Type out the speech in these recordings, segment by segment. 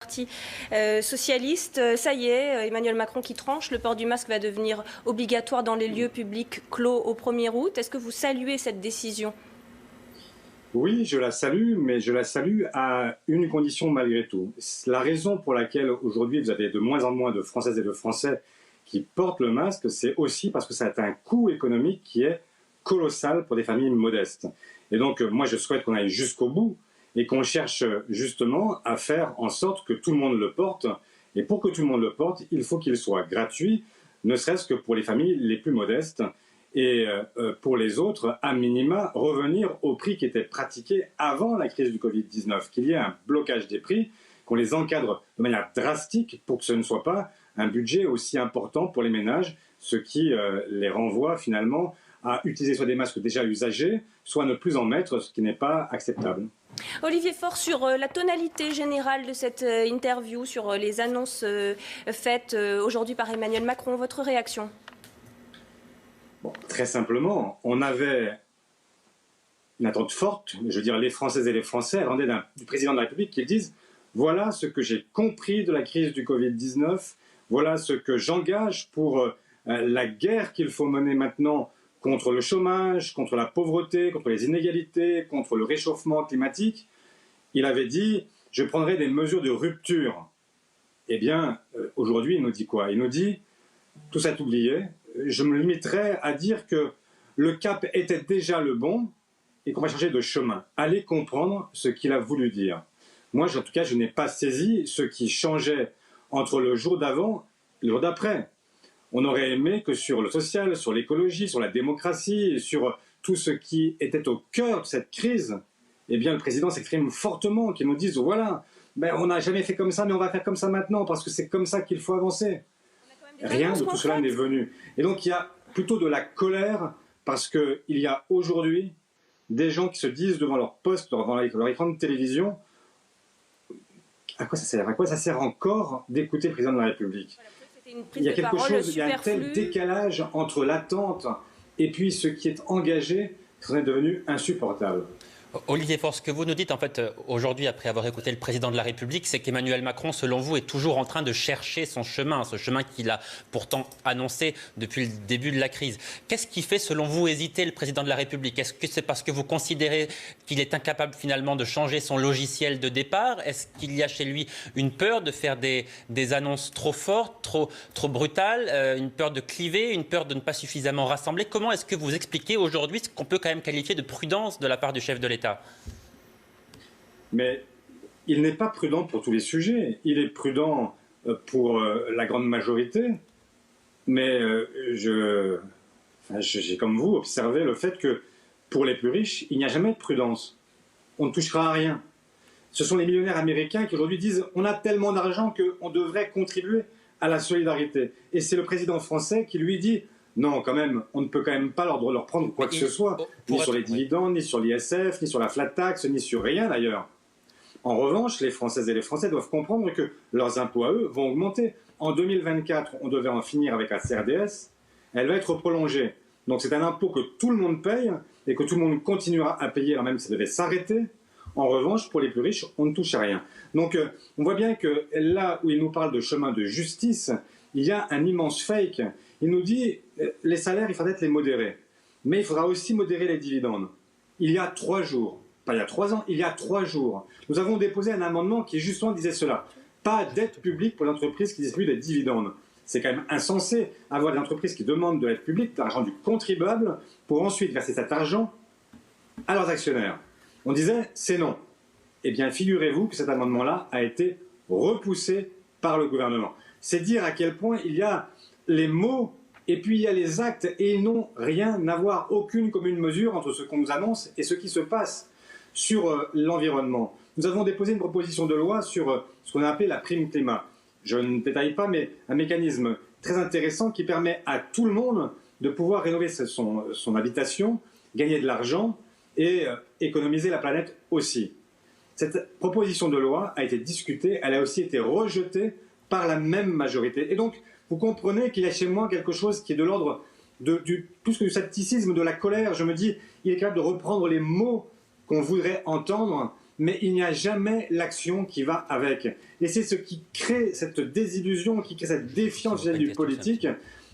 Parti socialiste, ça y est, Emmanuel Macron qui tranche, le port du masque va devenir obligatoire dans les lieux publics clos au 1er août. Est-ce que vous saluez cette décision? Oui, je la salue, mais je la salue à une condition malgré tout. La raison pour laquelle aujourd'hui vous avez de moins en moins de Françaises et de Français qui portent le masque, c'est aussi parce que ça a un coût économique qui est colossal pour des familles modestes. Et donc moi je souhaite qu'on aille jusqu'au bout et qu'on cherche justement à faire en sorte que tout le monde le porte. Et pour que tout le monde le porte, il faut qu'il soit gratuit, ne serait-ce que pour les familles les plus modestes. Et pour les autres, à minima, revenir au prix qui était pratiqué avant la crise du Covid-19, qu'il y ait un blocage des prix, qu'on les encadre de manière drastique pour que ce ne soit pas un budget aussi important pour les ménages, ce qui les renvoie finalement à utiliser soit des masques déjà usagés, soit ne plus en mettre, ce qui n'est pas acceptable. Olivier Faure, sur la tonalité générale de cette interview, sur les annonces faites aujourd'hui par Emmanuel Macron, votre réaction? Bon, très simplement, on avait une attente forte, je veux dire les Françaises et les Français attendaient du président de la République qu'ils disent « Voilà ce que j'ai compris de la crise du Covid-19, voilà ce que j'engage pour la guerre qu'il faut mener maintenant contre le chômage, contre la pauvreté, contre les inégalités, contre le réchauffement climatique. » Il avait dit « Je prendrai des mesures de rupture. » Eh bien, aujourd'hui, il nous dit quoi? Il nous dit « Tout ça est oublié. Je me limiterai à dire que le cap était déjà le bon et qu'on va changer de chemin. Allez comprendre ce qu'il a voulu dire. » Moi, en tout cas, je n'ai pas saisi ce qui changeait entre le jour d'avant et le jour d'après. On aurait aimé que sur le social, sur l'écologie, sur la démocratie, sur tout ce qui était au cœur de cette crise, eh bien, le président s'exprime fortement, qu'il nous dise, voilà, ben, on n'a jamais fait comme ça, mais on va faire comme ça maintenant, parce que c'est comme ça qu'il faut avancer. Rien de tout cela n'est venu. Et donc, il y a plutôt de la colère, parce qu'il y a aujourd'hui des gens qui se disent devant leur poste, devant leur écran de télévision, à quoi ça sert? À quoi ça sert encore d'écouter le président de la République? Il y a quelque chose, il y a un tel décalage entre l'attente et puis ce qui est engagé, qui est devenu insupportable. Olivier Faure, ce que vous nous dites en fait aujourd'hui, après avoir écouté le président de la République, c'est qu'Emmanuel Macron, selon vous, est toujours en train de chercher son chemin, ce chemin qu'il a pourtant annoncé depuis le début de la crise. Qu'est-ce qui fait, selon vous, hésiter le président de la République? Est-ce que c'est parce que vous considérez qu'il est incapable finalement de changer son logiciel de départ? Est-ce qu'il y a chez lui une peur de faire des annonces trop fortes, trop brutales, une peur de cliver, une peur de ne pas suffisamment rassembler? Comment est-ce que vous expliquez aujourd'hui ce qu'on peut quand même qualifier de prudence de la part du chef de l'État? Mais il n'est pas prudent pour tous les sujets. Il est prudent pour la grande majorité. Mais j'ai comme vous observé le fait que pour les plus riches, il n'y a jamais de prudence. On ne touchera à rien. Ce sont les millionnaires américains qui aujourd'hui disent « on a tellement d'argent qu'on devrait contribuer à la solidarité ». Et c'est le président français qui lui dit non, quand même, on ne peut quand même pas leur prendre quoi que ce soit, ni sur les dividendes, ni sur l'ISF, ni sur la flat tax, ni sur rien d'ailleurs. En revanche, les Françaises et les Français doivent comprendre que leurs impôts à eux vont augmenter. En 2024, on devait en finir avec la CRDS, elle va être prolongée. Donc c'est un impôt que tout le monde paye et que tout le monde continuera à payer, alors même si ça devait s'arrêter. En revanche, pour les plus riches, on ne touche à rien. Donc on voit bien que là où il nous parle de chemin de justice, il y a un immense fake. Il nous dit les salaires, il faudrait les modérer. Mais il faudra aussi modérer les dividendes. Il y a 3 jours, pas il y a 3 ans, il y a 3 jours, nous avons déposé un amendement qui justement disait cela. Pas d'aide publique pour les entreprises qui distribuent des dividendes. C'est quand même insensé avoir des entreprises qui demandent de l'aide publique, de l'argent du contribuable, pour ensuite verser cet argent à leurs actionnaires. On disait c'est non. Eh bien, figurez-vous que cet amendement-là a été repoussé par le gouvernement. C'est dire à quel point il y a les mots et puis il y a les actes et ils n'ont rien à voir, aucune commune mesure entre ce qu'on nous annonce et ce qui se passe sur l'environnement. Nous avons déposé une proposition de loi sur ce qu'on a appelé la prime climat. Je ne détaille pas, mais un mécanisme très intéressant qui permet à tout le monde de pouvoir rénover son habitation, gagner de l'argent et économiser la planète aussi. Cette proposition de loi a été discutée, elle a aussi été rejetée par la même majorité. Et donc, vous comprenez qu'il y a chez moi quelque chose qui est de l'ordre plus que du scepticisme, de la colère. Je me dis, il est capable de reprendre les mots qu'on voudrait entendre, mais il n'y a jamais l'action qui va avec. Et c'est ce qui crée cette désillusion, qui crée cette défiance vis-à-vis du politique.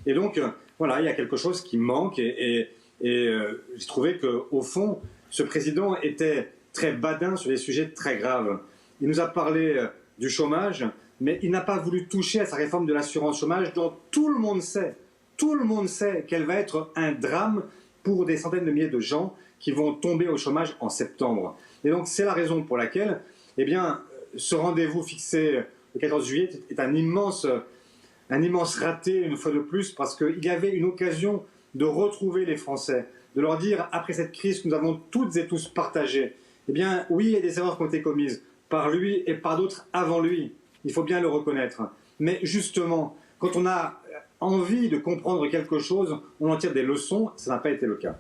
Et donc, voilà, il y a quelque chose qui manque. Et j'ai trouvé qu'au fond, ce président était très badin sur des sujets très graves. Il nous a parlé du chômage, mais il n'a pas voulu toucher à sa réforme de l'assurance chômage dont tout le monde sait qu'elle va être un drame pour des centaines de milliers de gens qui vont tomber au chômage en septembre. Et donc c'est la raison pour laquelle eh bien, ce rendez-vous fixé le 14 juillet est un immense raté une fois de plus parce qu'il y avait une occasion de retrouver les Français, de leur dire après cette crise que nous avons toutes et tous partagée, eh bien oui, il y a des erreurs qui ont été commises par lui et par d'autres avant lui, il faut bien le reconnaître. Mais justement, quand on a envie de comprendre quelque chose, on en tire des leçons, ça n'a pas été le cas.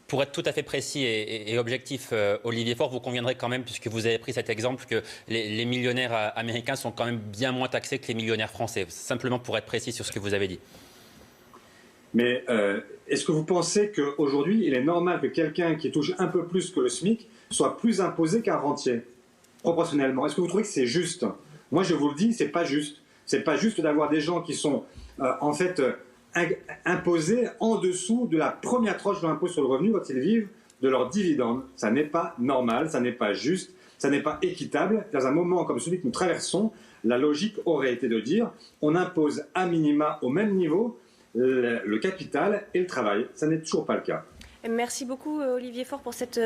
Pour être tout à fait précis et objectif, Olivier Faure, vous conviendrez quand même, puisque vous avez pris cet exemple, que les millionnaires américains sont quand même bien moins taxés que les millionnaires français. Simplement pour être précis sur ce que vous avez dit. Mais est-ce que vous pensez qu'aujourd'hui, il est normal que quelqu'un qui touche un peu plus que le SMIC soit plus imposé qu'un rentier, proportionnellement? Est-ce que vous trouvez que c'est juste? Moi, je vous le dis, c'est pas juste. C'est pas juste d'avoir des gens qui sont en fait imposés en dessous de la première tranche de l'impôt sur le revenu quand ils vivent de leurs dividendes. Ça n'est pas normal, ça n'est pas juste, ça n'est pas équitable. Dans un moment comme celui que nous traversons, la logique aurait été de dire on impose à minima au même niveau le capital et le travail. Ça n'est toujours pas le cas. Merci beaucoup Olivier Faure pour cette